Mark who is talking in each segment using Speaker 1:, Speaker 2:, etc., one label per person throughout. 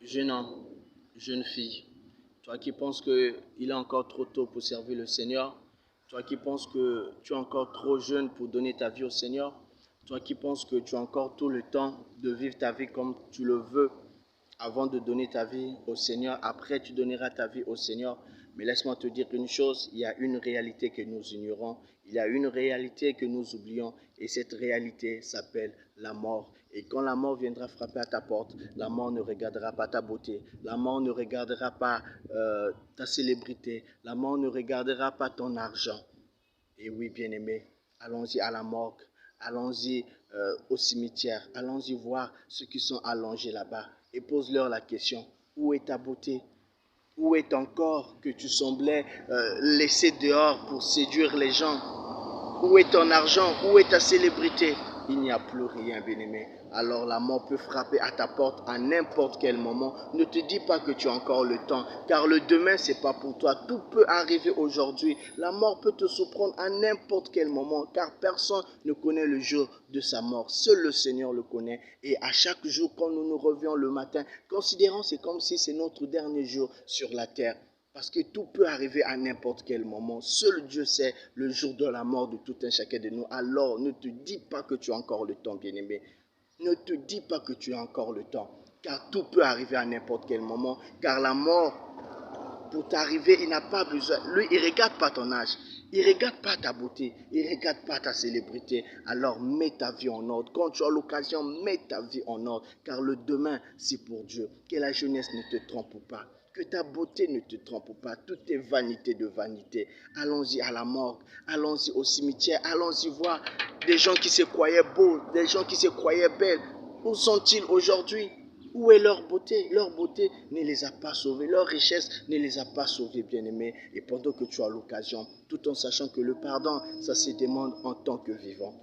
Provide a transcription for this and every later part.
Speaker 1: Jeune homme, jeune fille, toi qui penses qu'il est encore trop tôt pour servir le Seigneur, toi qui penses que tu es encore trop jeune pour donner ta vie au Seigneur, toi qui penses que tu as encore tout le temps de vivre ta vie comme tu le veux avant de donner ta vie au Seigneur, après tu donneras ta vie au Seigneur. Mais laisse-moi te dire une chose, il y a une réalité que nous ignorons, il y a une réalité que nous oublions, et cette réalité s'appelle la mort. Et quand la mort viendra frapper à ta porte, la mort ne regardera pas ta beauté, la mort ne regardera pas ta célébrité, la mort ne regardera pas ton argent. Et oui, bien-aimé, allons-y à la morgue, allons-y au cimetière, allons-y voir ceux qui sont allongés là-bas et pose-leur la question, où est ta beauté? Où est ton corps que tu semblais laisser dehors pour séduire les gens? Où est ton argent? Où est ta célébrité? Il n'y a plus rien, bien-aimé. Alors la mort peut frapper à ta porte à n'importe quel moment. Ne te dis pas que tu as encore le temps, car le demain, ce n'est pas pour toi. Tout peut arriver aujourd'hui. La mort peut te surprendre à n'importe quel moment, car personne ne connaît le jour de sa mort. Seul le Seigneur le connaît. Et à chaque jour, quand nous nous revenons le matin, considérons c'est comme si c'est notre dernier jour sur la terre. Parce que tout peut arriver à n'importe quel moment. Seul Dieu sait le jour de la mort de tout un chacun de nous. Alors ne te dis pas que tu as encore le temps, bien-aimé. Ne te dis pas que tu as encore le temps. Car tout peut arriver à n'importe quel moment. Car la mort, pour t'arriver, il n'a pas besoin. Lui, il ne regarde pas ton âge. Il ne regarde pas ta beauté. Il ne regarde pas ta célébrité. Alors mets ta vie en ordre. Quand tu as l'occasion, mets ta vie en ordre. Car le demain, c'est pour Dieu. Que la jeunesse ne te trompe pas. Que ta beauté ne te trompe pas. Tout est vanité de vanité. Allons-y à la morgue. Allons-y au cimetière. Allons-y voir des gens qui se croyaient beaux. Des gens qui se croyaient belles. Où sont-ils aujourd'hui? Où est leur beauté? Leur beauté ne les a pas sauvés. Leur richesse ne les a pas sauvés, bien-aimés. Et pendant que tu as l'occasion, tout en sachant que le pardon, ça se demande en tant que vivant.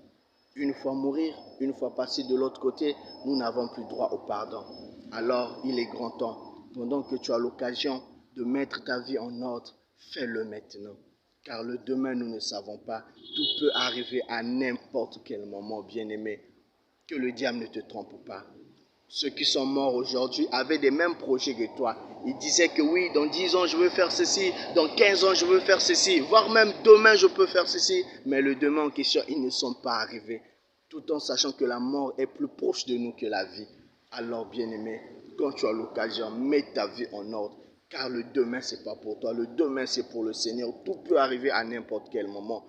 Speaker 1: Une fois mourir, une fois passer de l'autre côté, nous n'avons plus droit au pardon. Alors, il est grand temps, pendant que tu as l'occasion de mettre ta vie en ordre, fais-le maintenant. Car le demain, nous ne savons pas. Tout peut arriver à n'importe quel moment, bien-aimé. Que le diable ne te trompe pas. Ceux qui sont morts aujourd'hui avaient les mêmes projets que toi. Ils disaient que oui, dans 10 ans, je veux faire ceci, dans 15 ans, je veux faire ceci, voire même demain, je peux faire ceci. Mais le demain en question, ils ne sont pas arrivés. Tout en sachant que la mort est plus proche de nous que la vie. Alors, bien-aimé, quand tu as l'occasion, mets ta vie en ordre. Car le demain, ce n'est pas pour toi. Le demain, c'est pour le Seigneur. Tout peut arriver à n'importe quel moment.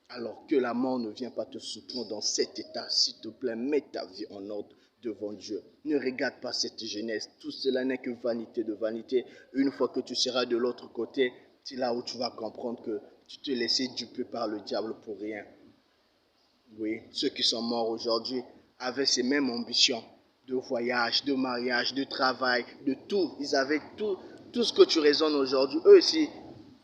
Speaker 1: Alors que la mort ne vient pas te surprendre dans cet état, s'il te plaît, mets ta vie en ordre devant Dieu. Ne regarde pas cette jeunesse. Tout cela n'est que vanité de vanité. Une fois que tu seras de l'autre côté, c'est là où tu vas comprendre que tu te laissais duper par le diable pour rien. Oui, ceux qui sont morts aujourd'hui avaient ces mêmes ambitions de voyage, de mariage, de travail, de tout. Ils avaient tout ce que tu raisonnes aujourd'hui. Eux aussi,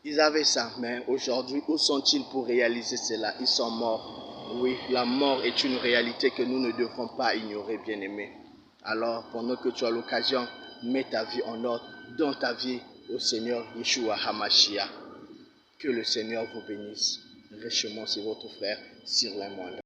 Speaker 1: ils avaient ça. Mais aujourd'hui, où sont-ils pour réaliser cela? Ils sont morts. Oui, la mort est une réalité que nous ne devons pas ignorer, bien-aimés. Alors, pendant que tu as l'occasion, mets ta vie en ordre, donne ta vie au Seigneur Yeshua HaMashiach. Que le Seigneur vous bénisse. Richement, c'est votre frère Sirlin Mwanda.